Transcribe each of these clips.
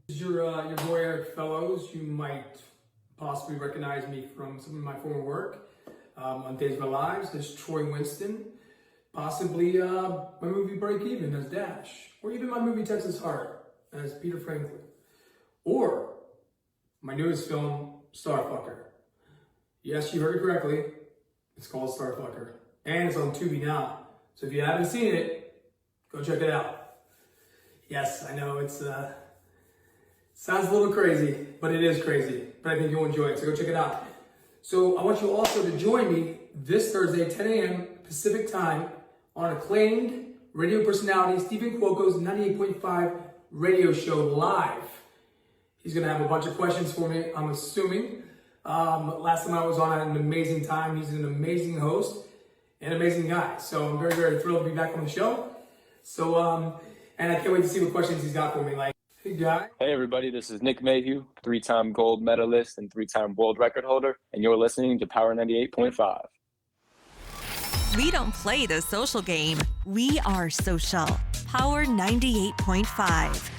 This is your boy Erik Fellows. You might possibly recognize me from some of my former work on Days of Our Lives. There's Troy Winston, possibly my movie Break Even as Dash, or even my movie Texas Heart as Peter Franklin, or my newest film Starfucker. Yes, you heard it correctly. It's called Starfucker, and it's on Tubi now. So if you haven't seen it, go check it out. Yes, I know it's sounds a little crazy, but it is crazy. But I think you'll enjoy it, so go check it out. So I want you also to join me this Thursday, 10 a.m. Pacific time, on acclaimed radio personality Stephen Cuoco's 98.5 radio show live. He's gonna have a bunch of questions for me, I'm assuming. Last time I was on, I had an amazing time. He's an amazing host and amazing guy. So I'm very, very thrilled to be back on the show. So, and I can't wait to see what questions he's got for me. Like, hey, guy. Hey, everybody, this is Nick Mayhew, 3-time gold medalist and 3-time world record holder, and you're listening to Power 98.5. We don't play the social game. We are social. Power 98.5.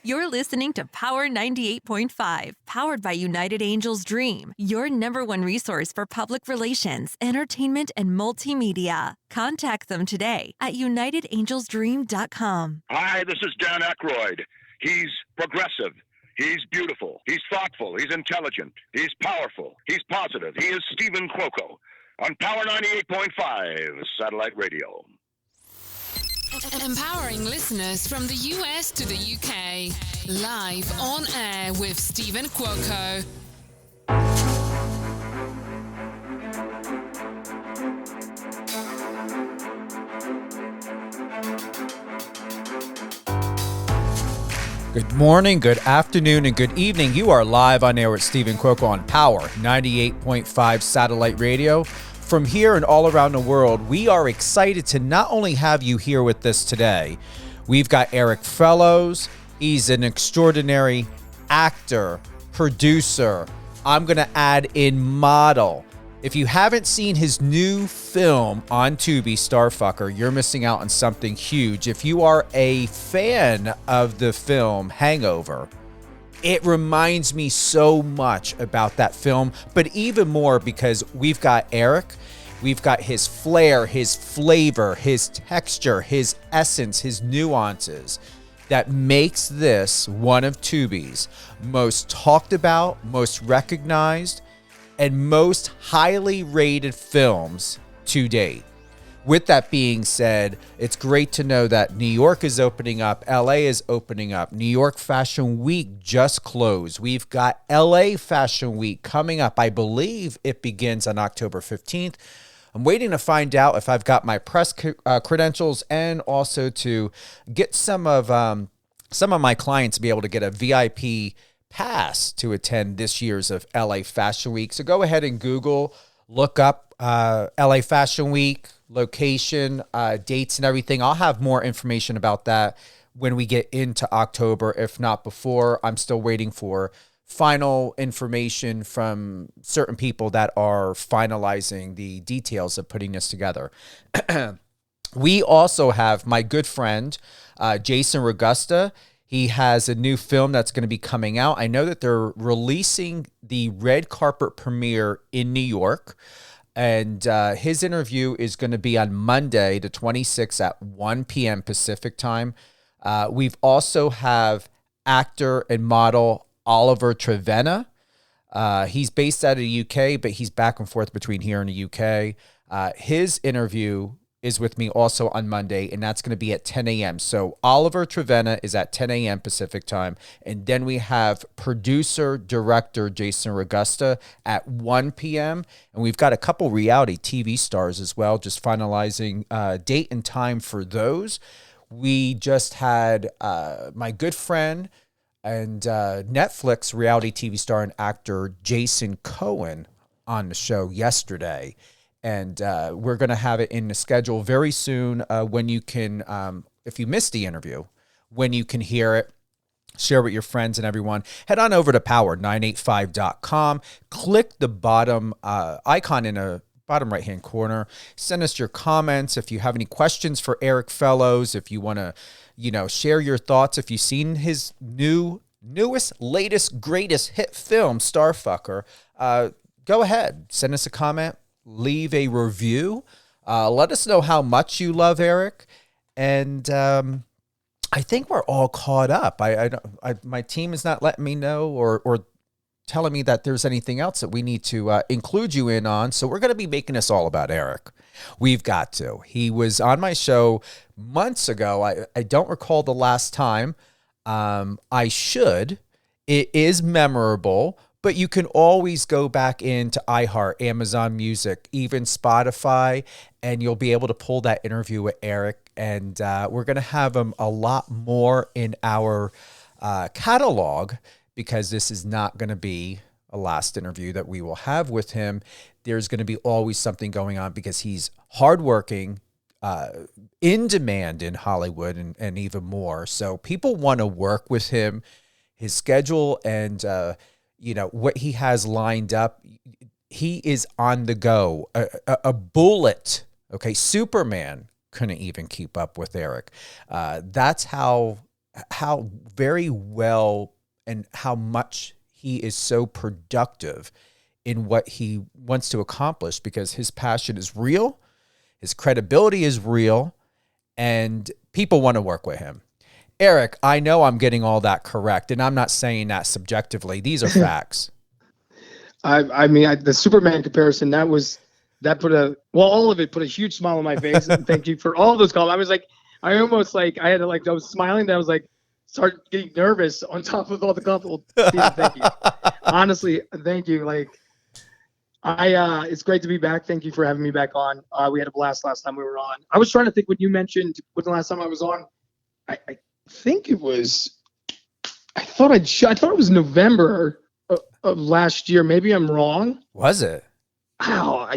You're listening to Power 98.5, powered by United Angels Dream, your #1 resource for public relations, entertainment, and multimedia. Contact them today at unitedangelsdream.com. Hi, this is Dan Aykroyd. He's progressive. He's beautiful. He's thoughtful. He's intelligent. He's powerful. He's positive. He is Stephen Cuoco on Power 98.5 Satellite Radio. Empowering listeners from the US to the UK. Live on air with Stephen Cuoco. Good morning, good afternoon, and good evening. You are live on air with Stephen Cuoco on Power 98.5 Satellite Radio. From here and all around the world, we are excited to not only have you here with us today, we've got Erik Fellows. He's an extraordinary actor, producer. I'm going to add in model. If you haven't seen his new film on Tubi, Starfucker, you're missing out on something huge. If you are a fan of the film Hangover, it reminds me so much about that film, but even more because we've got Erik, we've got his flair, his flavor, his texture, his essence, his nuances that makes this one of Tubi's most talked about, most recognized, and most highly rated films to date. With that being said, it's great to know that New York is opening up, LA is opening up. New York Fashion Week just closed. We've got LA Fashion Week coming up. I believe it begins on October 15th. I'm waiting to find out if I've got my press credentials and also to get some of my clients to be able to get a VIP pass to attend this year's of LA Fashion Week. So go ahead and Google, look up LA Fashion Week, location, dates and everything. I'll have more information about that when we get into October, if not before. I'm still waiting for final information from certain people that are finalizing the details of putting this together. We also have my good friend, Jason Rogusta. He has a new film that's going to be coming out. I know that they're releasing the red carpet premiere in New York. And his interview is going to be on Monday, the 26th at 1 p.m. Pacific time. We've also have actor and model Oliver Trevenna. He's based out of the UK, but he's back and forth between here and the UK. His interview is with me also on Monday, and that's going to be at 10 a.m. So Oliver Trevenna is at 10 a.m. Pacific time. And then we have producer, director Jason Rogusta at 1 p.m. And we've got a couple reality TV stars as well, just finalizing date and time for those. We just had my good friend and Netflix reality TV star and actor Jason Cohen on the show yesterday. And we're going to have it in the schedule very soon when you can, if you missed the interview, when you can hear it, share with your friends and everyone. Head on over to power985.com. Click the bottom icon in the bottom right-hand corner. Send us your comments. If you have any questions for Erik Fellows, if you want to, share your thoughts. If you've seen his new newest, latest, greatest hit film, Starfucker. Go ahead, send us a comment, leave a review. Let us know how much you love Erik. And I think we're all caught up. My team is not letting me know or telling me that there's anything else that we need to include you in on. So we're going to be making this all about Erik. We've got to. He was on my show months ago. I don't recall the last time. I should. It is memorable, but you can always go back into iHeart, Amazon Music, even Spotify, and you'll be able to pull that interview with Erik. And we're going to have him a lot more in our catalog, because this is not going to be a last interview that we will have with him. There's going to be always something going on, because he's hardworking, in demand in Hollywood, and even more. So people want to work with him. His schedule and, what he has lined up, he is on the go. A bullet, okay? Superman couldn't even keep up with Erik. That's how very well and how much he is so productive in what he wants to accomplish, because his passion is real, his credibility is real, and people want to work with him. Erik, I know I'm getting all that correct, and I'm not saying that subjectively. These are facts. I mean, the Superman comparison, all of it put a huge smile on my face. And thank you for all those comments. I was like, I was smiling, then I was like, start getting nervous on top of all the compliments. Thank you. Honestly, thank you. Like, it's great to be back. Thank you for having me back on. We had a blast last time we were on. I was trying to think when you mentioned when the last time I was on. I think it was. I thought it was November of last year. Maybe I'm wrong. Was it? Oh,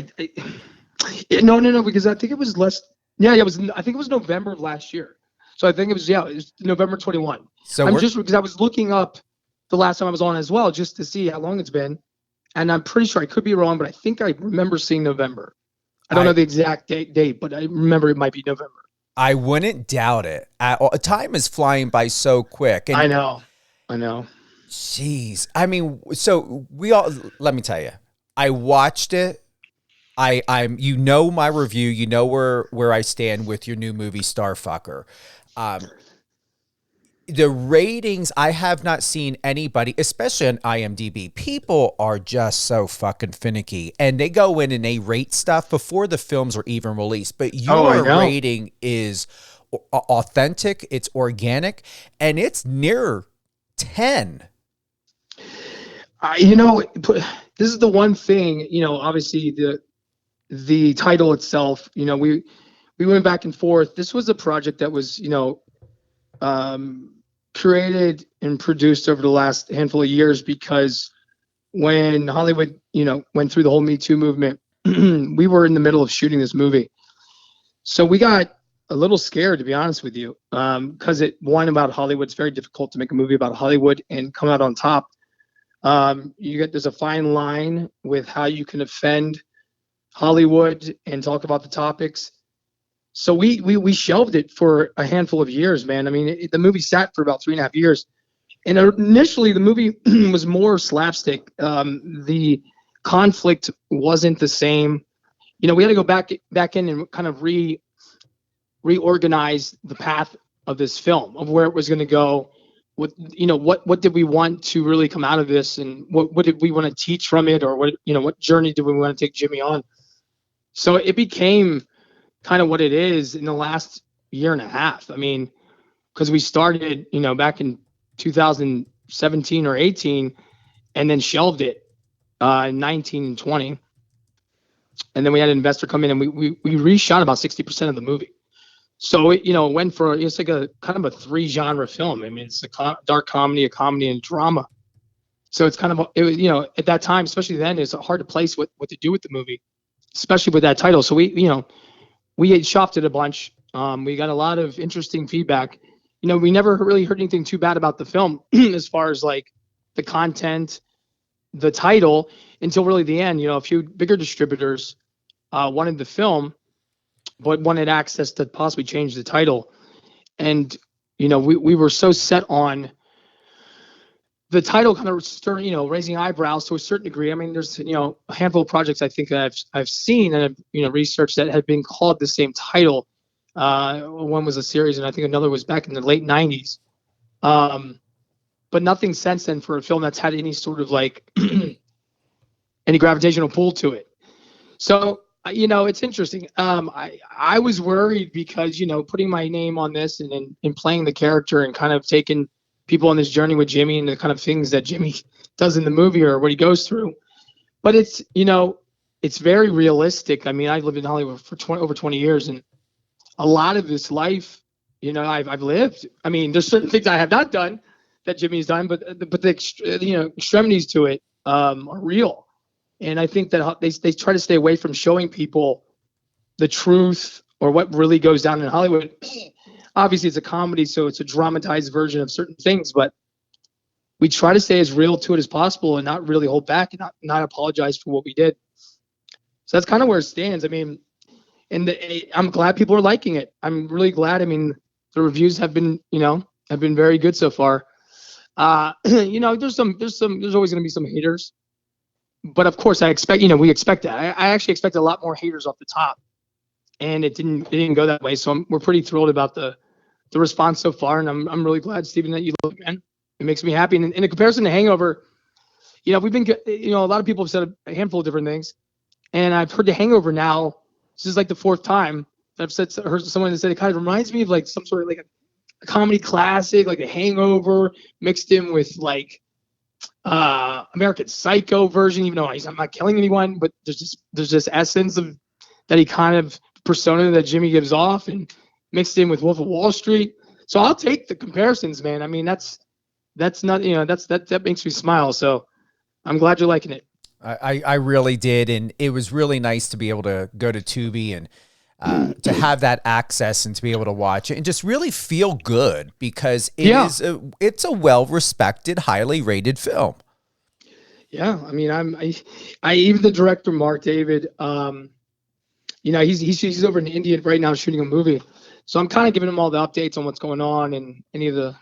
no, because I think it was less. Yeah, it was. I think it was November of last year. So I think it was November 21. So because I was looking up the last time I was on as well, just to see how long it's been. And I'm pretty sure, I could be wrong, but I think I remember seeing November. I don't know the exact date, but I remember it might be November. I wouldn't doubt it. Time is flying by so quick. And I know. Jeez. I mean, so let me tell you, I watched it. I'm my review, where I stand with your new movie, Starfucker. The ratings, I have not seen anybody, especially on IMDb. People are just so fucking finicky, and they go in and they rate stuff before the films are even released. But your rating is authentic, it's organic, and it's near 10. This is the one thing, obviously the title itself, we went back and forth. This was a project that was, created and produced over the last handful of years, because when Hollywood, went through the whole Me Too movement, we were in the middle of shooting this movie. So we got a little scared, to be honest with you, because about Hollywood. It's very difficult to make a movie about Hollywood and come out on top. There's a fine line with how you can offend Hollywood and talk about the topics. So we shelved it for a handful of years, man. I mean, the movie sat for about 3.5 years. And initially, the movie was more slapstick. The conflict wasn't the same. We had to go back in and kind of reorganize the path of this film, of where it was going to go. What did we want to really come out of this, and what did we want to teach from it, or what journey did we want to take Jimmy on? So it became kind of what it is in the last 1.5 years. I mean, because we started, back in 2017 or 18, and then shelved it in 19 and 20. And then we had an investor come in, and we reshot about 60% of the movie. So it went it's like a kind of a 3-genre film. I mean, it's a dark comedy, a comedy, and drama. So it's kind of, at that time, especially then, it's hard to place what to do with the movie, especially with that title. So we had shopped it a bunch. We got a lot of interesting feedback. We never really heard anything too bad about the film as far as like the content, the title, until really the end. A few bigger distributors wanted the film, but wanted access to possibly change the title. And, we were so set on the title kind of started, raising eyebrows to a certain degree. I mean, there's, a handful of projects I think that I've seen and I've, researched that had been called the same title. One was a series, and I think another was back in the late 90s. But nothing since then for a film that's had any sort of like any gravitational pull to it. So, it's interesting. I was worried because, putting my name on this and playing the character and kind of taking people on this journey with Jimmy and the kind of things that Jimmy does in the movie or what he goes through. But it's, it's very realistic. I mean, I lived in Hollywood for over 20 years, and a lot of this life, I've lived. I mean, there's certain things I have not done that Jimmy's done, but the extremities to it are real. And I think that they try to stay away from showing people the truth or what really goes down in Hollywood. Obviously, it's a comedy, so it's a dramatized version of certain things, but we try to stay as real to it as possible and not really hold back and not apologize for what we did. So that's kind of where it stands. I mean, I'm glad people are liking it. I'm really glad. I mean, the reviews have been very good so far. There's always going to be some haters, but of course I expect, we expect that. I actually expect a lot more haters off the top, and it didn't go that way. So we're pretty thrilled about the response so far. And I'm really glad, Stephen, that you love it, man. It makes me happy. And in comparison to Hangover, we've been, a lot of people have said a handful of different things, and I've heard the Hangover now. This is like the fourth time that I've heard someone that said it kind of reminds me of like some sort of like a comedy classic, like The Hangover mixed in with like American Psycho version, even though I'm not killing anyone, but there's this essence of that he kind of persona that Jimmy gives off and mixed in with Wolf of Wall Street. So I'll take the comparisons, man. I mean, that's not, that makes me smile. So I'm glad you're liking it. I really did, and it was really nice to be able to go to Tubi and to have that access and to be able to watch it and just really feel good because it's a well-respected, highly rated film. Yeah, I mean, I even the director Mark David, he's over in India right now shooting a movie, so I'm kind of giving him all the updates on what's going on and any of the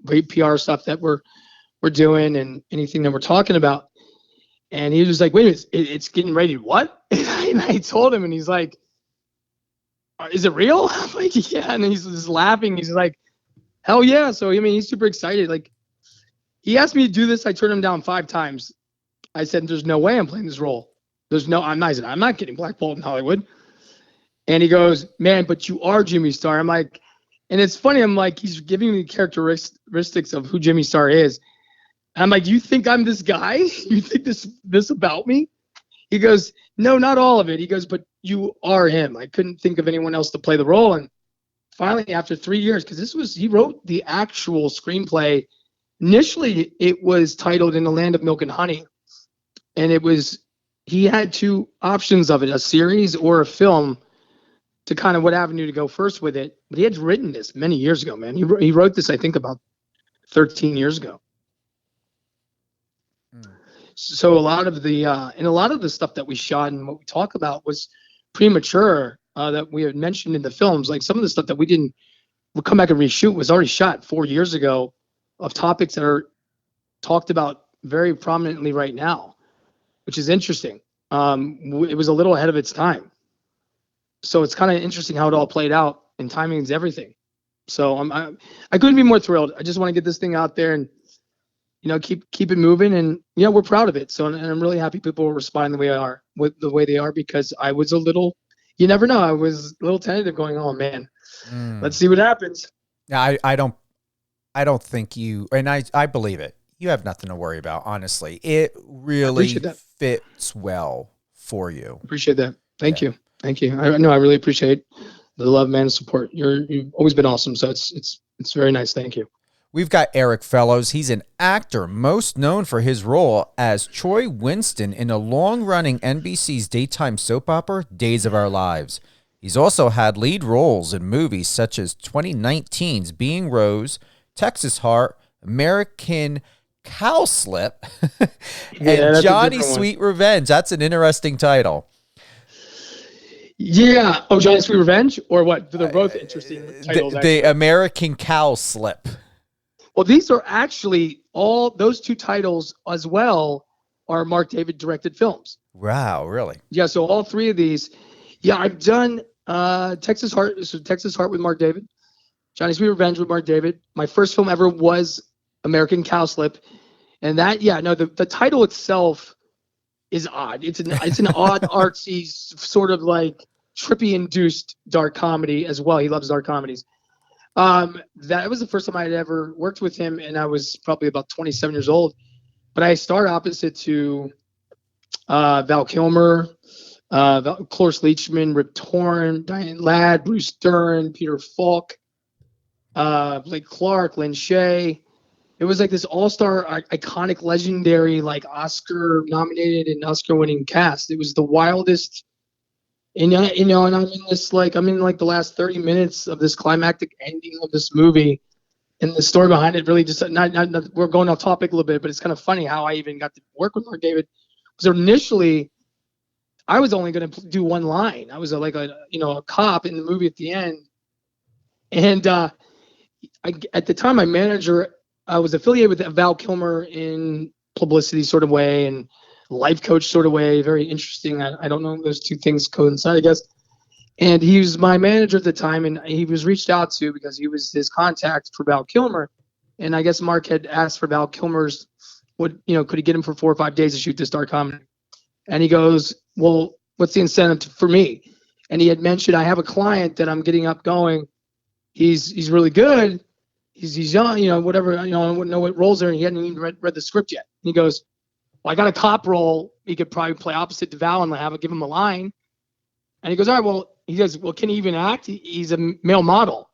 great PR stuff that we're doing and anything that we're talking about. And he was like, "Wait a minute, it's getting ready. What?" And I told him, and he's like, "Is it real?" I'm like, "Yeah." And then he's just laughing. He's like, "Hell yeah!" So I mean, he's super excited. Like, he asked me to do this. I turned him down 5 times. I said, "There's no way I'm playing this role. I'm not getting blackballed in Hollywood." And he goes, "Man, but you are Jimmy Starr." I'm like, and it's funny. I'm like, he's giving me characteristics of who Jimmy Starr is. I'm like, "You think I'm this guy? You think this about me?" He goes, "No, not all of it." He goes, "But you are him. I couldn't think of anyone else to play the role." And finally, after 3 years, because he wrote the actual screenplay. Initially, it was titled In the Land of Milk and Honey. And he had 2 options of it, a series or a film, to kind of what avenue to go first with it. But he had written this many years ago, man. He wrote this, I think, about 13 years ago. So a lot of the stuff that we shot and what we talk about was premature that we had mentioned in the films. Like some of the stuff that we'll come back and reshoot was already shot 4 years ago of topics that are talked about very prominently right now, which is interesting. It was a little ahead of its time. So it's kind of interesting how it all played out, and timing is everything. So I couldn't be more thrilled. I just want to get this thing out there and keep it moving, and we're proud of it. So, and I'm really happy people are responding the way they are, because I was you never know. I was a little tentative, going, "Oh man, let's see what happens." Yeah, I don't think you, and I believe it. You have nothing to worry about. Honestly, it really fits well for you. Appreciate that. Thank you. I know I really appreciate the love, man, and support. You've always been awesome. So it's very nice. Thank you. We've got Erik Fellows. He's an actor most known for his role as Troy Winston in a long-running NBC's daytime soap opera, Days of Our Lives. He's also had lead roles in movies such as 2019's Being Rose, Texas Heart, American Cowslip, and Jonnys Sweet Revenge. That's an interesting title. Yeah. Oh, Jonnys Sweet Revenge, or what? They're both interesting titles. The American Cowslip. Well, these are actually all those two titles as well are Mark David directed films. Wow, really? Yeah, so all three of these. Yeah, I've done Texas Heart with Mark David, Jonnys Sweet Revenge with Mark David. My first film ever was American Cowslip. And that, yeah, no, the title itself is odd. It's an odd, artsy, sort of like trippy induced dark comedy as well. He loves dark comedies. That was the first time I had ever worked with him, and I was probably about 27 years old. But I starred opposite to Val Kilmer, Cloris Leachman, Rip Torn, Diane Ladd, Bruce Dern, Peter Falk, Blake Clark, Lynn Shay. It was like this all-star, iconic, legendary, like Oscar-nominated and Oscar-winning cast. It was the wildest. And and I'm in this I'm in the last 30 minutes of this climactic ending of this movie, and the story behind it really just not we're going off topic a little bit, but it's kind of funny how I even got to work with Mark David. Because initially, I was only going to do one line. I was a cop in the movie at the end, and at the time my manager. I was affiliated with Val Kilmer in publicity sort of way and life coach sort of way. Very interesting. I don't know if those two things coincide, I guess. And he was my manager at the time, and he was reached out to because he was his contact for Val Kilmer. And I guess Mark had asked for Val Kilmer's, could he get him for 4 or 5 days to shoot this dark comedy? And he goes, well, what's the incentive for me? And he had mentioned, I have a client that I'm getting up going. He's really good. He's young, whatever, I wouldn't know what roles are. And he hadn't even read the script yet. And he goes, well, I got a cop role. He could probably play opposite to Val and give him a line. And he goes, all right, well, he goes, well, can he even act? He's a male model.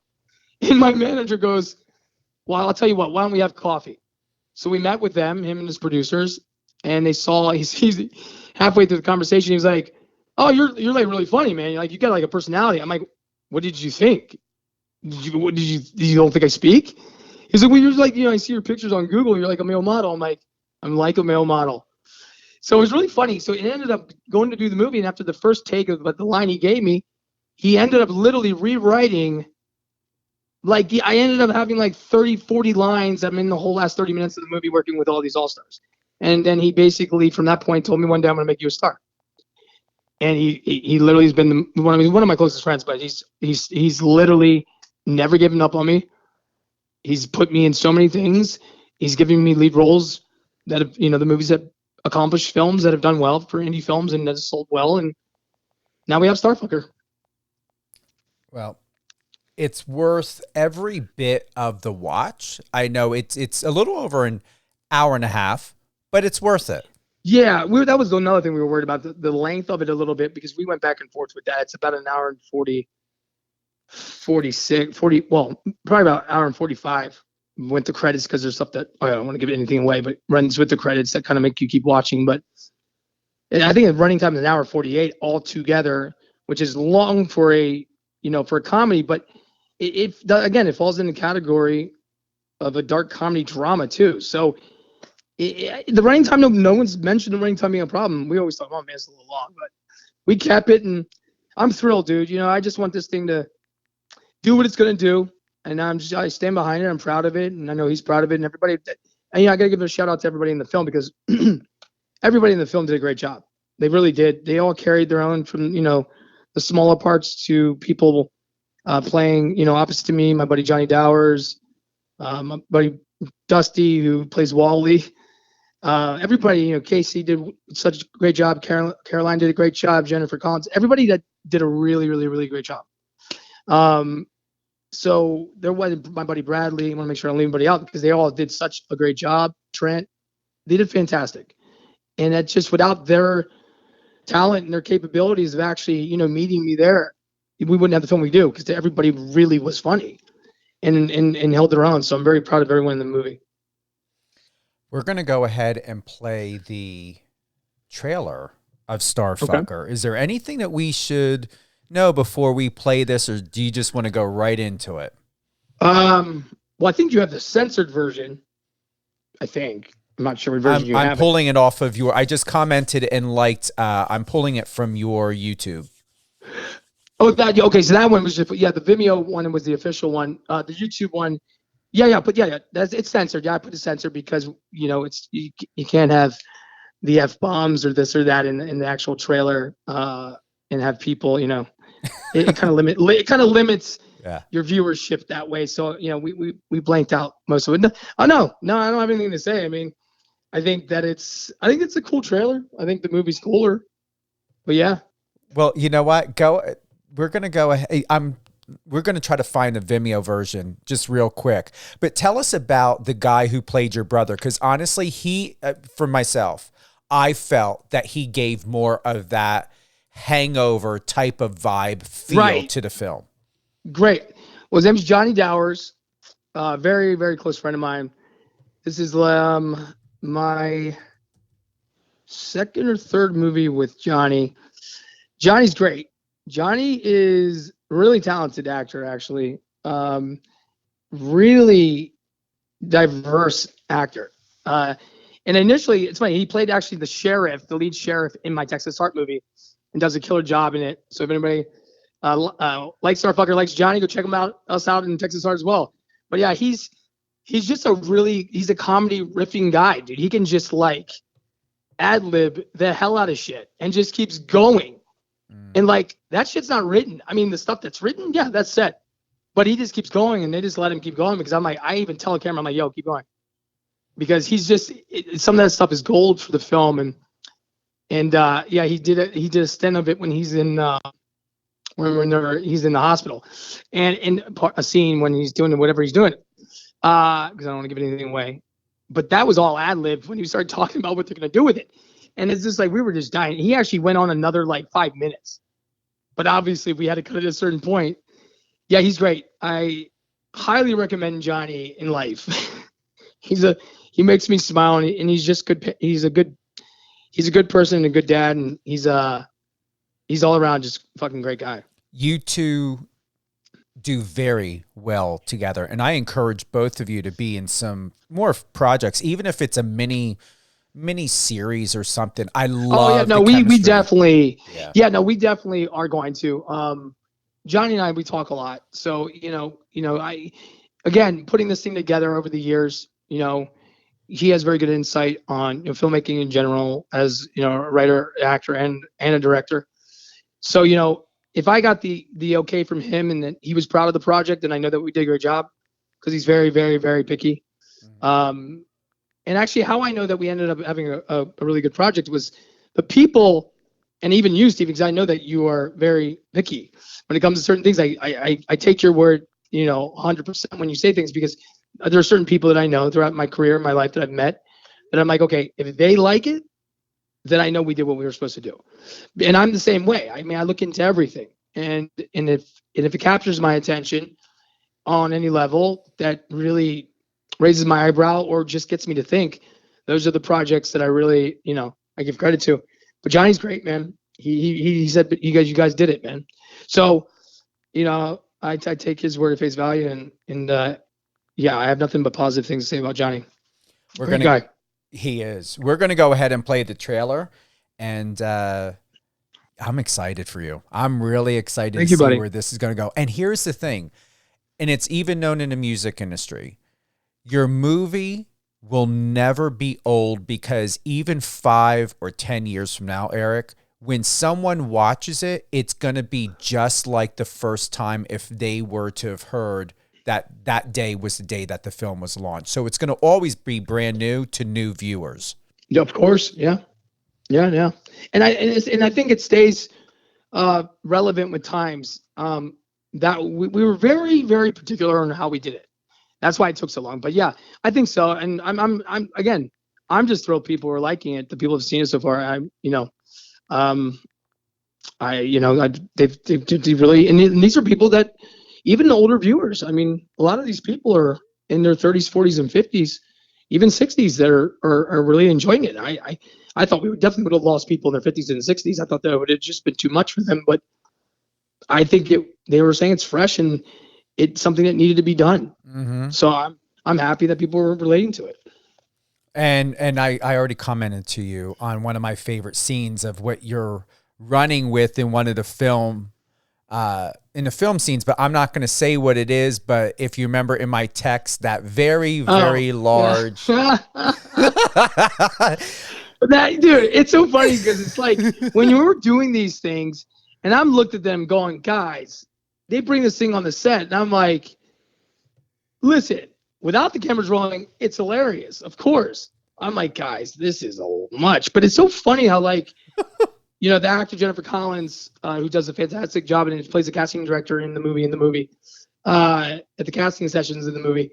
And my manager goes, well, I'll tell you what, why don't we have coffee? So we met with them, him and his producers, and they saw, he's halfway through the conversation. He was like, oh, you're like really funny, man. You got like a personality. I'm like, what did you think? Did you don't think I speak? He's like, well, you're like, I see your pictures on Google. You're like a male model. I'm like a male model. So it was really funny. So it ended up going to do the movie. And after the first take of the line he gave me, he ended up literally rewriting. I ended up having 30, 40 lines. I'm in the whole last 30 minutes of the movie working with all these all-stars. And then he basically, from that point, told me one day, I'm going to make you a star. And he literally has been one of my closest friends, but he's literally never given up on me. He's put me in so many things. He's giving me lead roles that have, the movies that accomplished films that have done well for indie films and that have sold well. And now we have Starfucker. Well, it's worth every bit of the watch. I know it's a little over an hour and a half, but it's worth it. Yeah, that was another thing we were worried about, the length of it a little bit, because we went back and forth with that. It's about an hour and 40, well, probably about an hour and 45. Went to credits because there's stuff that I don't want to give anything away, but runs with the credits that kind of make you keep watching. But I think the running time is an hour 48 altogether, which is long for a comedy. But it falls in the category of a dark comedy drama too. So the running time, no one's mentioned the running time being a problem. We always thought, oh man, it's a little long, but we kept it, and I'm thrilled, dude. I just want this thing to do what it's going to do. And I stand behind it. I'm proud of it. And I know he's proud of it. And everybody, I got to give a shout out to everybody in the film, because everybody in the film did a great job. They really did. They all carried their own, from, the smaller parts to people playing, opposite to me, my buddy Johnny Dowers, my buddy Dusty, who plays Wally. Everybody, Casey did such a great job. Caroline did a great job. Jennifer Collins, everybody that did a really, really, really great job. So there was my buddy Bradley. I want to make sure I don't leave anybody out, because they all did such a great job. Trent, they did fantastic. And that's just, without their talent and their capabilities of actually, meeting me there, we wouldn't have the film we do, because everybody really was funny and held their own. So I'm very proud of everyone in the movie. We're going to go ahead and play the trailer of Starfucker. Okay. Is there anything that we should know before we play this, or do you just want to go right into it? Well, I think you have the censored version. I think. I'm not sure what version you have. I'm pulling it off of I just commented and liked. I'm pulling it from your YouTube. Oh, okay. So that one was just, the Vimeo one was the official one. The YouTube one It's censored. Yeah, I put it censored because it's you can't have the F bombs or this or that in the actual trailer and have people it kind of limits Yeah. your viewership that way. So we blanked out most of it. No, I don't have anything to say. I mean, I think it's a cool trailer. I think the movie's cooler. But yeah. Well, you know what? We're gonna go ahead. We're gonna try to find a Vimeo version just real quick. But tell us about the guy who played your brother, because honestly, for myself, I felt that he gave more of that Hangover type of vibe feel to the film. Great. Well, his name's Johnny Dowers. Very, very close friend of mine. This is my second or third movie with Johnny. Johnny's great. Johnny is a really talented actor, actually. Really diverse actor. And initially, it's funny, he played actually the lead sheriff in my Texas Heart movie, and does a killer job in it. So if anybody likes Starfucker, likes Johnny, go check us out in Texas Heart as well. But yeah, he's just he's a comedy riffing guy, dude. He can just ad lib the hell out of shit and just keeps going. And that shit's not written. I mean, the stuff that's written, yeah, that's set. But he just keeps going, and they just let him keep going because I even tell the camera, I'm like, yo, keep going. Because he's just, some of that stuff is gold for the film. And he did a stint of it when he's in, he's in the hospital. And in a scene when he's doing whatever he's doing. Because I don't want to give anything away. But that was all ad-lib when you started talking about what they're going to do with it. And it's just we were just dying. He actually went on another 5 minutes. But obviously we had to cut it at a certain point. Yeah, he's great. I highly recommend Johnny in life. He makes me smile, and he's just good. He's a good person and a good dad, and he's all around just fucking great guy. You two do very well together, and I encourage both of you to be in some more projects, even if it's a mini series or something. I love. We definitely are going to. Johnny and I, we talk a lot, so I putting this thing together over the years, he has very good insight on filmmaking in general, as a writer, actor, and a director. So if I got the okay from him and that he was proud of the project, and I know that we did a great job, because he's very, very, very picky. And actually, how I know that we ended up having a really good project was the people, and even you, Steve, because I know that you are very picky when it comes to certain things. I take your word, 100% when you say things, because there are certain people that I know throughout my career, my life, that I've met, that I'm like, okay, if they like it, then I know we did what we were supposed to do. And I'm the same way. I mean, I look into everything, and if it captures my attention on any level that really raises my eyebrow or just gets me to think, those are the projects that I really, I give credit to. But Johnny's great, man. He said, but you guys did it, man. So, I take his word at face value, and I have nothing but positive things to say about Johnny. He is. We're going to go ahead and play the trailer, and I'm excited for you. I'm really excited to see where this is going to go. And here's the thing, and it's even known in the music industry, your movie will never be old, because even 5 or 10 years from now, Erik, when someone watches it, it's going to be just like the first time if they were to have heard that day was the day that the film was launched. So it's going to always be brand new to new viewers. Yeah, of course. Yeah. And I think it stays relevant with times. That we were very, very particular on how we did it. That's why it took so long. But yeah, I think so. And I'm just thrilled people are liking it. The people have seen it so far. They've really, and these are people that, even the older viewers, I mean, a lot of these people are in their 30s, 40s, and 50s, even 60s, that are really enjoying it. I thought we definitely would have lost people in their 50s and 60s. I thought that would have just been too much for them. But I think they were saying it's fresh and it's something that needed to be done. Mm-hmm. So I'm happy that people were relating to it. And I already commented to you on one of my favorite scenes of what you're running with in one of the film in the film scenes, but I'm not going to say what it is. But if you remember in my text, that very, very large. That dude, it's so funny because it's like when you were doing these things, and I'm looked at them going, guys, they bring this thing on the set, and I'm like, listen, without the cameras rolling, it's hilarious, of course. I'm like, guys, this is a much, but it's so funny how like, you know, the actor Jennifer Collins, who does a fantastic job and plays a casting director in the movie, at the casting sessions in the movie,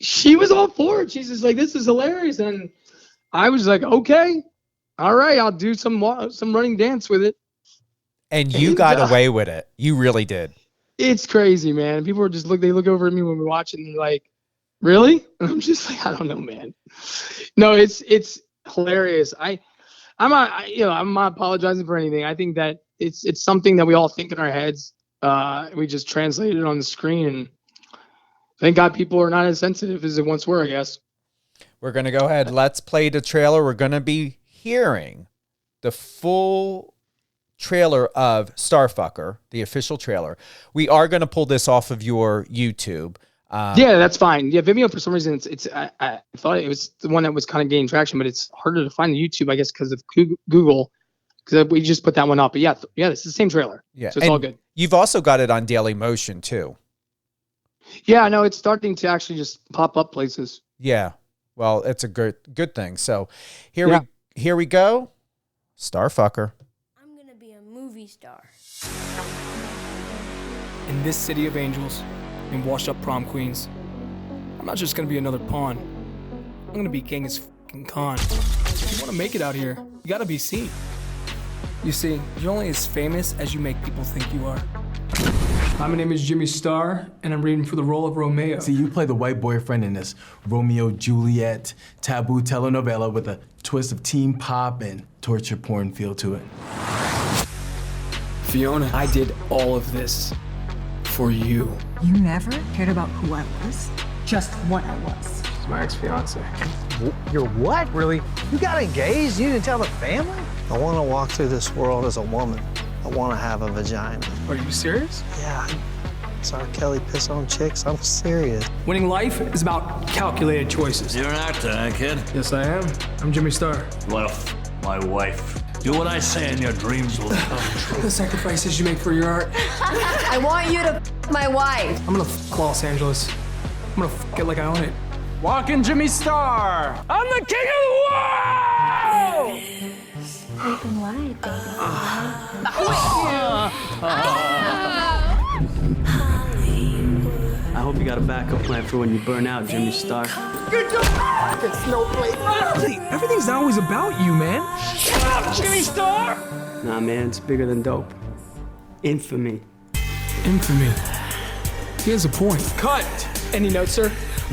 she was all for it. She's just like, this is hilarious, and I was like, okay, all right, I'll do some running dance with it. And you got away with it. You really did. It's crazy, man. People are just they look over at me when we're watching, and they're like, really? And I'm just like, I don't know, man. No, it's hilarious. I'm not apologizing for anything. I think that it's something that we all think in our heads. We just translate it on the screen, and thank God people are not as sensitive as they once were, I guess. We're going to go ahead. Let's play the trailer. We're going to be hearing the full trailer of Starfucker, the official trailer. We are going to pull this off of your YouTube. Yeah, that's fine. Yeah, Vimeo, for some reason, I thought it was the one that was kind of gaining traction, but it's harder to find the YouTube, I guess, because of Google, because we just put that one up. But yeah, it's the same trailer. Yeah, so it's all good. You've also got it on Daily Motion, too. Yeah, I know. It's starting to actually just pop up places. Yeah. Well, it's a good thing. So here we go. Starfucker. I'm going to be a movie star. In this city of angels and washed-up prom queens, I'm not just going to be another pawn. I'm going to be Genghis fucking Khan. If you want to make it out here, you got to be seen. You see, you're only as famous as you make people think you are. Hi, my name is Jimmy Starr, and I'm reading for the role of Romeo. See, you play the white boyfriend in this Romeo-Juliet taboo telenovela with a twist of teen pop and torture porn feel to it. Fiona, I did all of this for you. You never cared about who I was, just what I was. She's my ex-fiance. You're what? Really? You got engaged? You didn't tell the family? I want to walk through this world as a woman. I want to have a vagina. Are you serious? Yeah. It's R. Kelly piss on chicks. I'm serious. Winning life is about calculated choices. You're an actor, eh, kid? Yes, I am. I'm Jimmy Starr. Well, my wife. Do what I say and your dreams will come true. The sacrifices you make for your art. I want you to my wife. I'm gonna Los Angeles. I'm gonna it like I own it. Walking Jimmy Starr. I'm the king of the world! Open wide, baby. I hope you got a backup plan for when you burn out, Jimmy Starr. Everything's not always about you, man. Shut up, Jimmy Starr! Nah, man, it's bigger than dope. Infamy. Infamy. He has a point. Cut! Any notes, sir?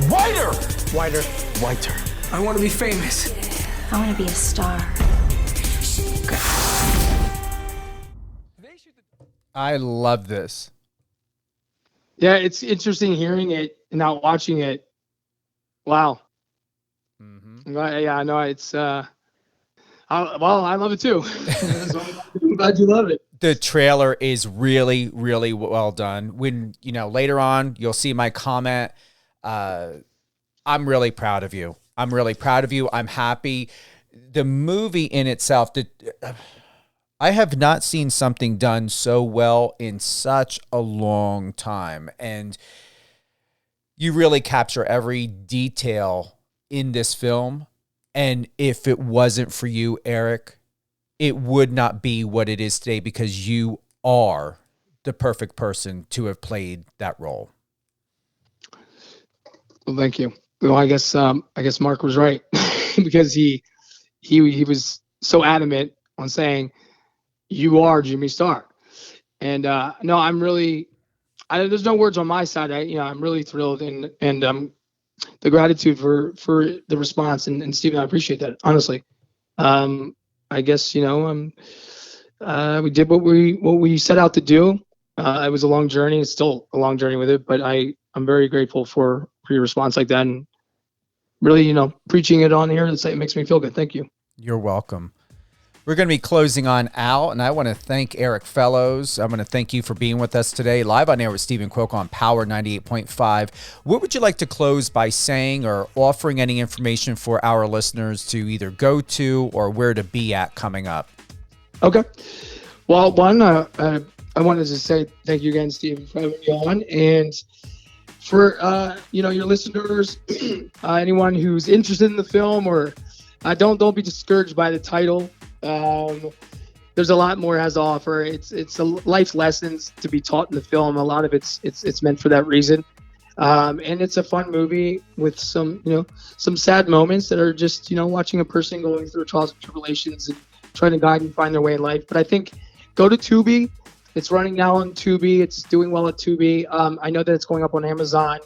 Whiter! Whiter. Whiter. I want to be famous. I want to be a star. I love this. Yeah, it's interesting hearing it and not watching it. Wow. Mm-hmm. Yeah, no, it's I love it too. I'm glad you love it. The trailer is really, really well done. When, later on, you'll see my comment. I'm really proud of you. I'm happy. The movie in itself, I have not seen something done so well in such a long time. And you really capture every detail in this film. And if it wasn't for you, Erik, it would not be what it is today, because you are the perfect person to have played that role. Well, thank you. Well, I guess Mark was right because he was so adamant on saying, you are Jimmy Starr. And no, I'm really, there's no words on my side. I'm really thrilled and the gratitude for the response, and Stephen, I appreciate that, honestly. I guess, we did what we set out to do. It was a long journey. It's still a long journey with it, but I'm very grateful for your response like that, and really, preaching it on here, it makes me feel good. Thank you. You're welcome. We're going to be closing on out, and I want to thank Erik Fellows. I'm going to thank you for being with us today, live on air with Stephen Cuoco on Power 98.5. What would you like to close by saying or offering any information for our listeners to either go to or where to be at coming up? Okay. Well, one, I wanted to say thank you again, Stephen, for having me on. And for, your listeners, anyone who's interested in the film, or don't be discouraged by the title. There's a lot more it has to offer. It's a life lessons to be taught in the film. A lot of it's meant for that reason. And it's a fun movie with some sad moments that are just, watching a person going through trials and tribulations and trying to guide and find their way in life. But I think go to Tubi. It's running now on Tubi. It's doing well at Tubi. I know that it's going up on Amazon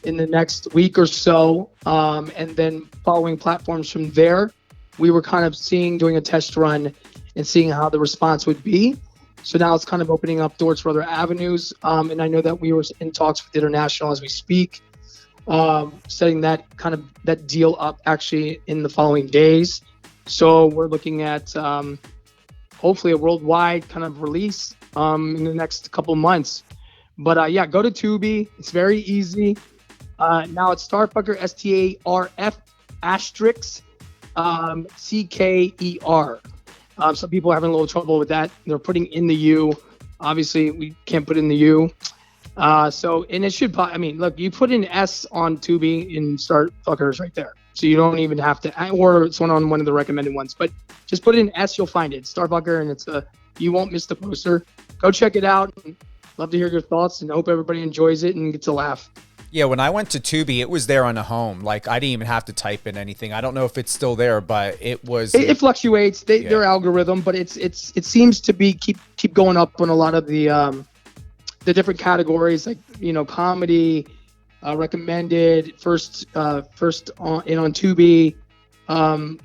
in the next week or so. And then following platforms from there. We were kind of doing a test run and seeing how the response would be. So now it's kind of opening up doors for other avenues. And I know that we were in talks with International as we speak, setting that deal up actually in the following days. So we're looking at hopefully a worldwide kind of release in the next couple months. But go to Tubi. It's very easy. Now it's Starfucker, STARF asterisk. CKER. Some people are having a little trouble with that. They're putting in the U. Obviously, we can't put in the U. And it should, look, you put an S on Tubi and Starfuckers right there. So you don't even have to, or it's one of the recommended ones. But just put in S, you'll find it. Starfucker, and you won't miss the poster. Go check it out. Love to hear your thoughts, and hope everybody enjoys it and gets a laugh. Yeah, when I went to Tubi, it was there on the home. Like, I didn't even have to type in anything. I don't know if it's still there, but it was. It fluctuates. Their algorithm, but it seems to be keep going up on a lot of the different categories, like comedy, recommended, first on Tubi.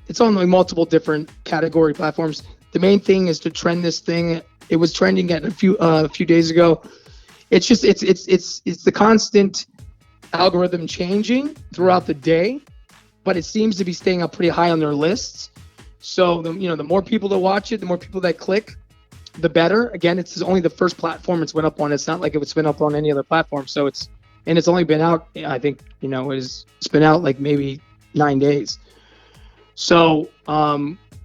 It's on like multiple different category platforms. The main thing is to trend this thing. It was trending at a few days ago. It's just it's the constant algorithm changing throughout the day, but it seems to be staying up pretty high on their lists. So the more people that watch it, the more people that click, the better. Again, it's only the first platform it's went up on. It's not like it's been up on any other platform. So it's only been out, I think, it's been out like maybe 9 days. So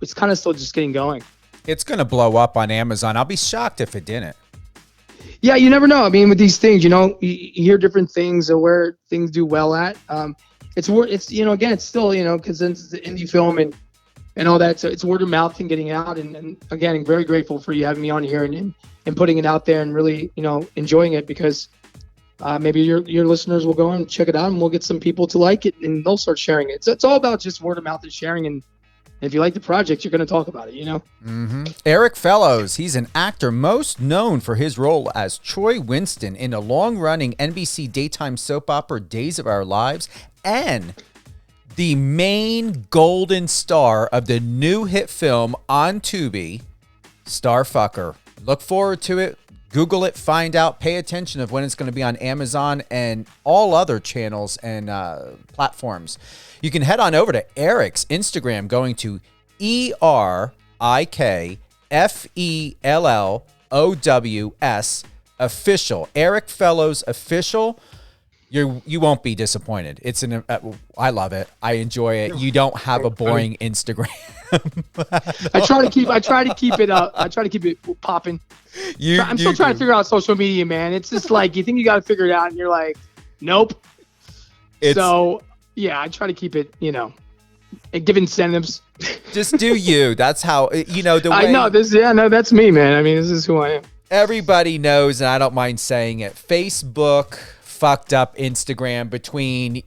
it's kind of still just getting going. It's going to blow up on Amazon. I'll be shocked if it didn't. Yeah, you never know. I mean, with these things, you hear different things of where things do well at. It's again, it's still, because it's the indie film and all that. So it's word of mouth and getting out. And again, I'm very grateful for you having me on here and putting it out there and really, enjoying it, because maybe your listeners will go and check it out and we'll get some people to like it and they'll start sharing it. So it's all about just word of mouth and sharing. And if you like the project, you're going to talk about it, Mm-hmm. Erik Fellows, he's an actor most known for his role as Troy Winston in the long-running NBC daytime soap opera Days of Our Lives, and the main golden star of the new hit film on Tubi, Starfucker. Look forward to it. Google it, find out, pay attention of when it's going to be on Amazon and all other channels and platforms. You can head on over to Erik's Instagram, going to ErikFellows official. Erik Fellows official. You won't be disappointed. It's I love it. I enjoy it. You don't have a boring Instagram. I try to keep it up. I try to keep it popping. I'm still trying to figure out social media, man. It's just like you think you got to figure it out, and you're like, nope. So yeah, I try to keep it, and give incentives. Just do you. That's how the way. I know this. Yeah, no, that's me, man. I mean, this is who I am. Everybody knows, and I don't mind saying it. Facebook fucked up Instagram between,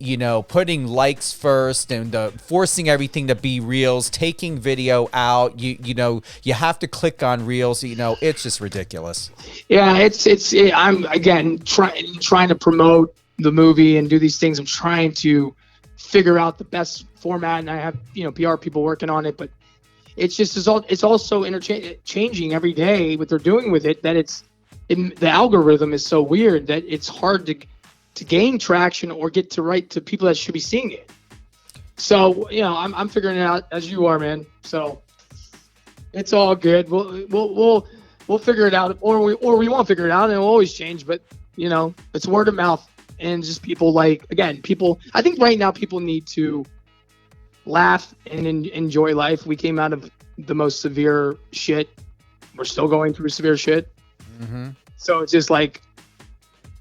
putting likes first and forcing everything to be reels, taking video out. You have to click on reels. It's just ridiculous. Yeah, I'm again trying to promote the movie and do these things. I'm trying to figure out the best format, and I have PR people working on it, but it's also changing every day what they're doing with it. That the algorithm is so weird that it's hard to gain traction or get to people that should be seeing it. So I'm figuring it out as you are, man. So It's all good. We'll figure it out, or we won't figure it out, and it'll always change. But it's word of mouth, and just people people. I think right now people need to laugh and enjoy life. We came out of the most severe shit. We're still going through severe shit. Mm-hmm. So it's just like,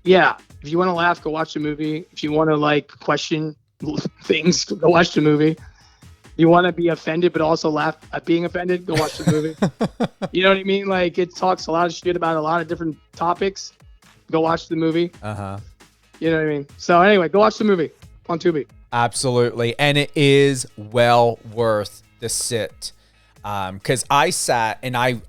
yeah, if you want to laugh, go watch the movie. If you want to question things, go watch the movie. You want to be offended, but also laugh at being offended, go watch the movie. You know what I mean? It talks a lot of shit about a lot of different topics. Go watch the movie. Uh-huh. You know what I mean? So anyway, go watch the movie on Tubi. Absolutely. And it is well worth the sit. Because I sat, and I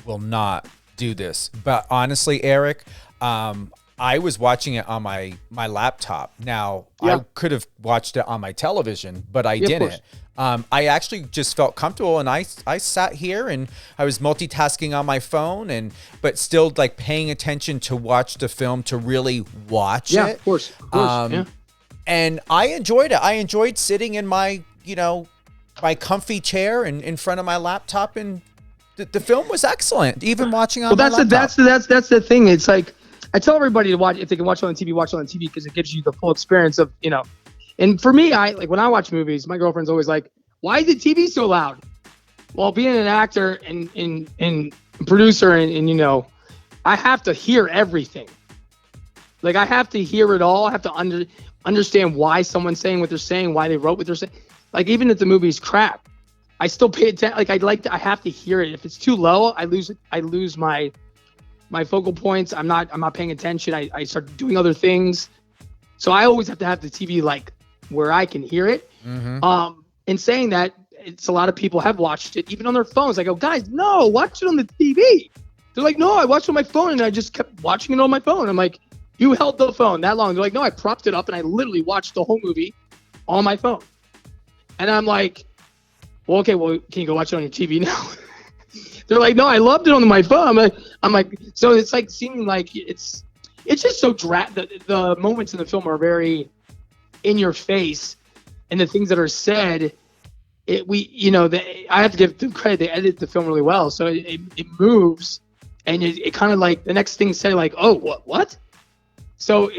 will not do this, but honestly, Erik, I was watching it on my laptop. Now, yeah. I could have watched it on my television, but I didn't. I actually just felt comfortable, and I sat here and I was multitasking on my phone, but still paying attention to watch the film, to really watch it. Yeah, of course. Yeah. And I enjoyed it. I enjoyed sitting in my, my comfy chair and in front of my laptop, and the film was excellent. Even watching on my laptop. That's the thing. It's I tell everybody to watch, if they can watch it on TV, watch it on TV, because it gives you the full experience of, And for me, when I watch movies, my girlfriend's always like, "Why is the TV so loud?" Well, being an actor and producer and I have to hear everything. I have to hear it all. I have to understand why someone's saying what they're saying, why they wrote what they're saying. Even if the movie's crap, I still pay attention. I have to hear it. If it's too low, I lose my focal points. I'm not paying attention. I start doing other things. So I always have to have the TV where I can hear it. Mm-hmm. In saying that, it's a lot of people have watched it even on their phones. I go, guys, no, watch it on the TV. They're like, no, I watched it on my phone and I just kept watching it on my phone. I'm like, you held the phone that long? They're like, no, I propped it up and I literally watched the whole movie on my phone. And I'm like, well, okay, can you go watch it on your TV now? They're like, no, I loved it on my phone. I'm like, so it's seeming like it's just so the moments in the film are very in your face, and the things that are said, I have to give them credit. They edit the film really well, so it moves, and it kind of the next thing said oh, what? So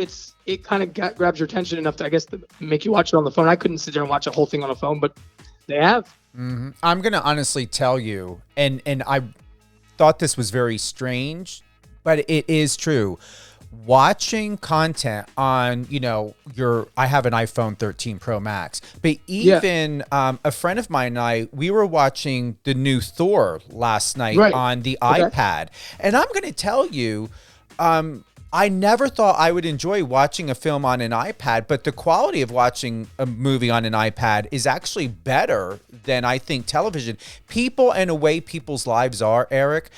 it kind of grabs your attention enough to, I guess, to make you watch it on the phone. I couldn't sit there and watch a whole thing on a phone, but they have. Mm-hmm. I'm going to honestly tell you, and I thought this was very strange, but it is true. Watching content on, I have an iPhone 13 Pro Max, but even a friend of mine and I, we were watching the new Thor last night on the iPad. And I'm going to tell you, I never thought I would enjoy watching a film on an iPad, but the quality of watching a movie on an iPad is actually better than I think television. People and the way people's lives are, Erik,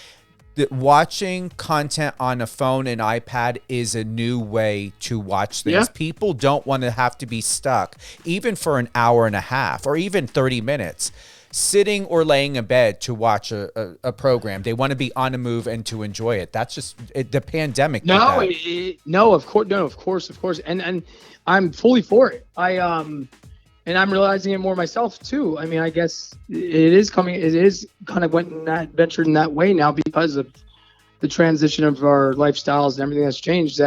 that watching content on a phone and iPad is a new way to watch things. Yeah. People don't want to have to be stuck, even for an hour and a half or even 30 minutes, sitting or laying in bed to watch a program. They want to be on the move and to enjoy it. That's just the pandemic. Of course. And I'm fully for it. And I'm realizing it more myself too. I mean, I guess it is kind of ventured in that way now because of the transition of our lifestyles and everything that's changed,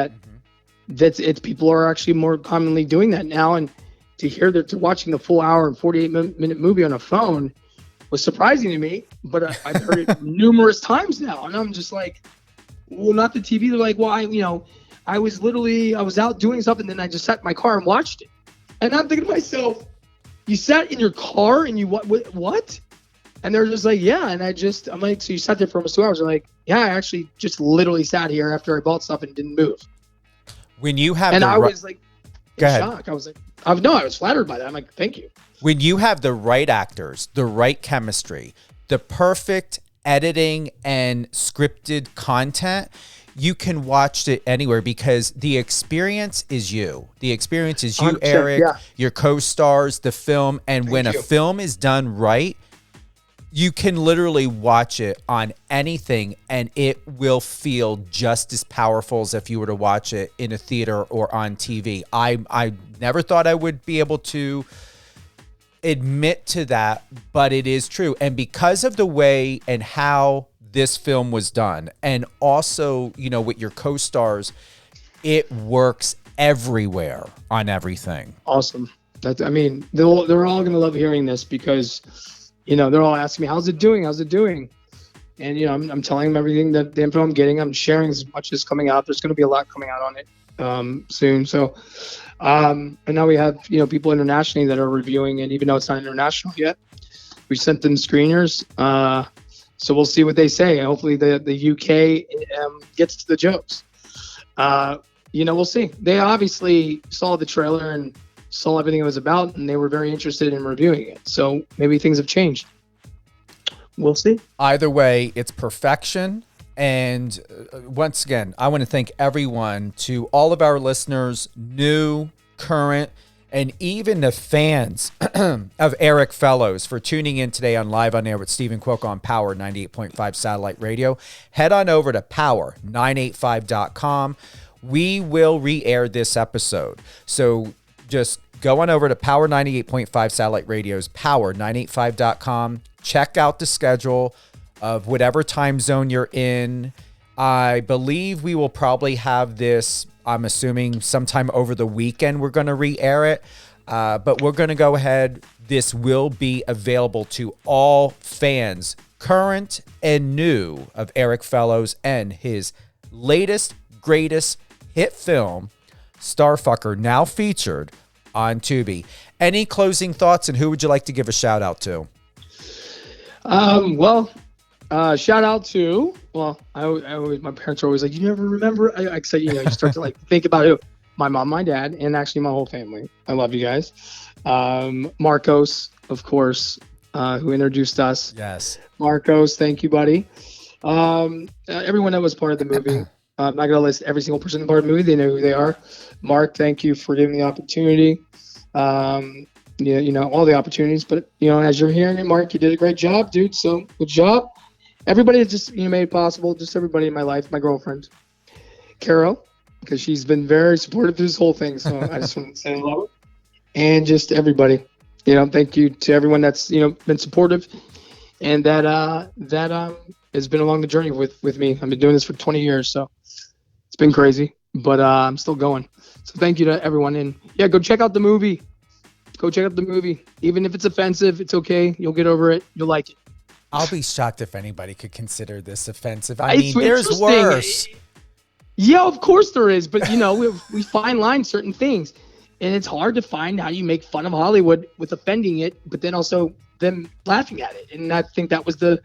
it's people are actually more commonly doing that now. And to hear that they're watching the full hour and 48-minute movie on a phone was surprising to me, but I've heard it numerous times now. And I'm just like, well, not the TV. They're like, well, I was out doing something, and then I just sat in my car and watched it. And I'm thinking to myself, you sat in your car and you what? And they're just like, yeah. And I'm like, so you sat there for almost 2 hours? They're like, yeah, I actually just literally sat here after I bought stuff and didn't move. When you have, I was like, in shock. I was like, I was flattered by that. I'm like, thank you. When you have the right actors, the right chemistry, the perfect editing and scripted content, you can watch it anywhere because the experience is you. The experience is you, Erik, your co-stars, the film. And when a film is done right, you can literally watch it on anything and it will feel just as powerful as if you were to watch it in a theater or on TV. I never thought I would be able to admit to that, but it is true. And because of the way and how this film was done, and also, you know, with your co-stars, it works everywhere on everything. Awesome. I mean, they're all going to love hearing this because, you know, they're all asking me, how's it doing? How's it doing? And, you know, I'm telling them everything, that the info I'm getting. I'm sharing as much as coming out. There's going to be a lot coming out on it soon. So, and now we have, you know, people internationally that are reviewing it, even though it's not international yet. We sent them screeners. So we'll see what they say. Hopefully the UK gets to the jokes. You know, we'll see. They obviously saw the trailer and saw everything it was about, and they were very interested in reviewing it. So maybe things have changed. We'll see. Either way, it's perfection. And once again, I want to thank everyone, to all of our listeners, new, current, and even the fans of Erik Fellows, for tuning in today on Live on Air with Stephen Quoke on Power 98.5 Satellite Radio. Head on over to power985.com. We will re-air this episode. So just go on over to Power 98.5 Satellite Radio's power985.com. Check out the schedule of whatever time zone you're in. I believe we will probably have this, I'm assuming sometime over the weekend we're going to re-air it. But we're going to go ahead. This will be available to all fans, current and new, of Erik Fellows and his latest, greatest hit film, Starfucker, now featured on Tubi. Any closing thoughts, and who would you like to give a shout out to? Shout out to, I always, my parents are always like, you never remember. I said, you know, you start to like think about who. My mom, my dad, and actually my whole family. I love you guys. Marcos, of course, who introduced us. Yes. Marcos, thank you, buddy. Everyone that was part of the movie. I'm not going to list every single person part of the movie. They know who they are. Mark, thank you for giving me the opportunity. You know, all the opportunities. But, you know, as you're hearing it, Mark, you did a great job, dude. So good job. Everybody that just, you know, made it possible. Just everybody in my life. My girlfriend, Carol, because she's been very supportive through this whole thing. So I just want to say hello. And just everybody. You know, thank you to everyone that's, you know, been supportive and that has been along the journey with me. I've been doing this for 20 years, so it's been crazy, but I'm still going. So thank you to everyone. And yeah, go check out the movie. Go check out the movie. Even if it's offensive, it's okay. You'll get over it. You'll like it. I'll be shocked if anybody could consider this offensive. I mean, there's worse. Yeah, of course there is. But, you know, we fine line certain things. And it's hard to find how you make fun of Hollywood with offending it, but then also them laughing at it. And I think that was the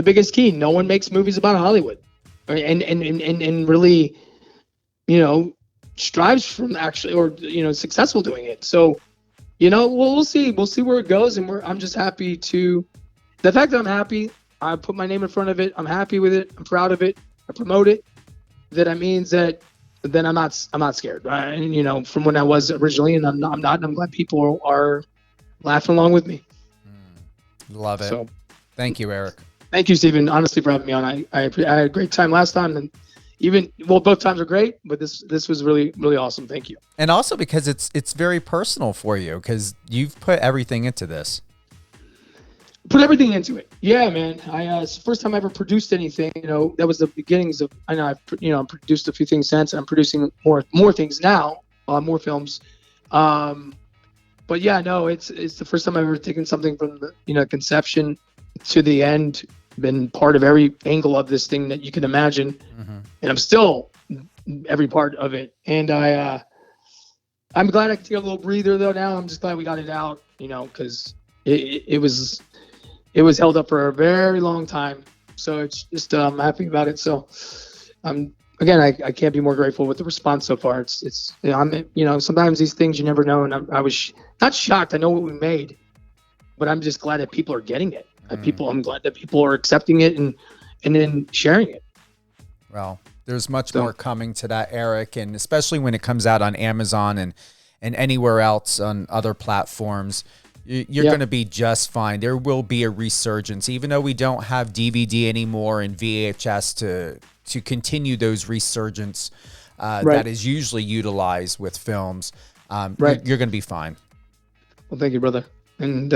biggest key. No one makes movies about Hollywood and really, you know, strives from actually, or, you know, successful doing it. So, you know, we'll see. We'll see where it goes. And I'm just happy the fact that I'm happy, I put my name in front of it. I'm happy with it. I'm proud of it. I promote it. That means that then I'm not scared. And, you know, from when I was originally, and I'm not, and I'm glad people are laughing along with me. Love it. So, thank you, Erik. Thank you, Stephen, honestly, for having me on. I had a great time last time, and both times were great, but this was really, really awesome. Thank you. And also because it's very personal for you, because you've put everything into this. Put everything into it. Yeah, man. It's the first time I ever produced anything. You know, that was the beginnings of. I know I've produced a few things since, and I'm producing more things now, more films. But yeah, no, it's the first time I've ever taken something from the conception to the end, been part of every angle of this thing that you can imagine, and I'm still every part of it. And I'm glad I could take a little breather though. Now I'm just glad we got it out, you know, because it was held up for a very long time. So it's just I'm happy about it. So again, I can't be more grateful with the response so far. It's I'm sometimes these things you never know, and I was not shocked. I know what we made, but I'm just glad that people are getting it. I'm glad that people are accepting it and then sharing it. Well, there's much more coming to that, Erik, and especially when it comes out on Amazon and anywhere else on other platforms. You're going to be just fine. There will be a resurgence, even though we don't have DVD anymore and VHS to continue those resurgence that is usually utilized with films. You're going to be fine. Well, thank you, brother. And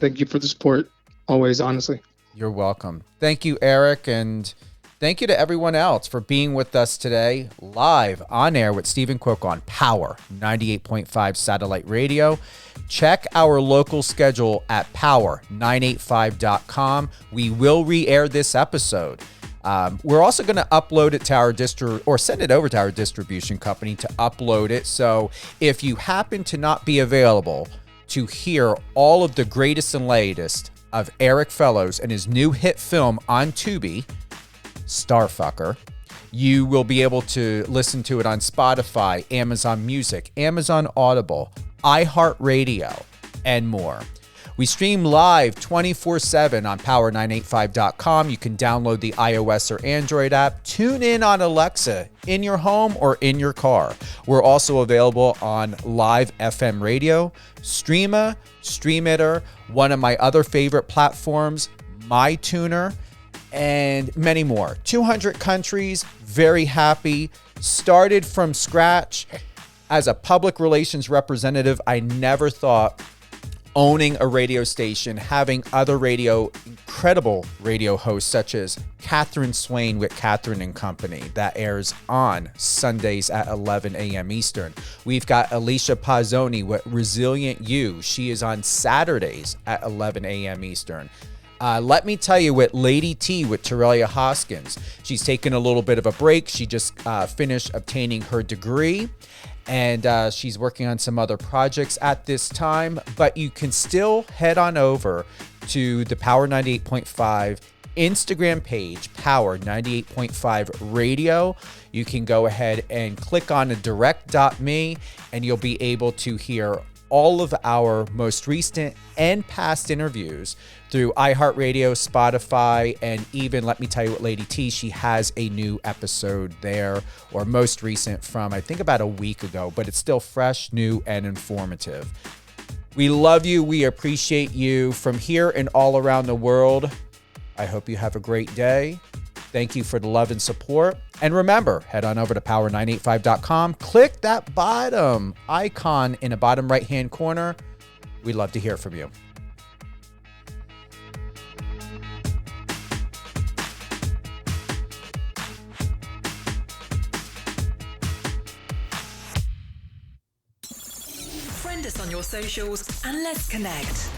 thank you for the support always, honestly. You're welcome. Thank you, Eric, and thank you to everyone else for being with us today, live on air with Stephen Quoke on Power 98.5 Satellite Radio. Check our local schedule at power985.com. We will re-air this episode. We're also going to upload it to our send it over to our distribution company to upload it. So if you happen to not be available to hear all of the greatest and latest of Erik Fellows and his new hit film on Tubi, Starfucker, you will be able to listen to it on Spotify, Amazon Music, Amazon Audible, iHeartRadio, and more. We stream live 24/7 on power985.com. You can download the iOS or Android app. Tune in on Alexa in your home or in your car. We're also available on live FM radio, Streama, Streamitter, one of my other favorite platforms, MyTuner, and many more. 200 countries, very happy. Started from scratch. As a public relations representative, I never thought owning a radio station, having other incredible radio hosts such as Catherine Swain with Catherine and Company that airs on Sundays at 11 a.m. Eastern. We've got Alicia Pazzoni with Resilient You. She is on Saturdays at 11 a.m. Eastern. Let me tell you, with Lady T with Terelia Hoskins, she's taken a little bit of a break. She just finished obtaining her degree, and she's working on some other projects at this time. But you can still head on over to the Power 98.5 Instagram page, Power 98.5 Radio. You can go ahead and click on a direct.me, and you'll be able to hear all of our most recent and past interviews through iHeartRadio, Spotify, and even, let me tell you, what Lady T, she has a new episode there, or most recent from, I think, about a week ago, but it's still fresh, new, and informative. We love you. We appreciate you from here and all around the world. I hope you have a great day. Thank you for the love and support. And remember, head on over to power985.com. Click that bottom icon in the bottom right-hand corner. We'd love to hear from you. Friend us on your socials and let's connect.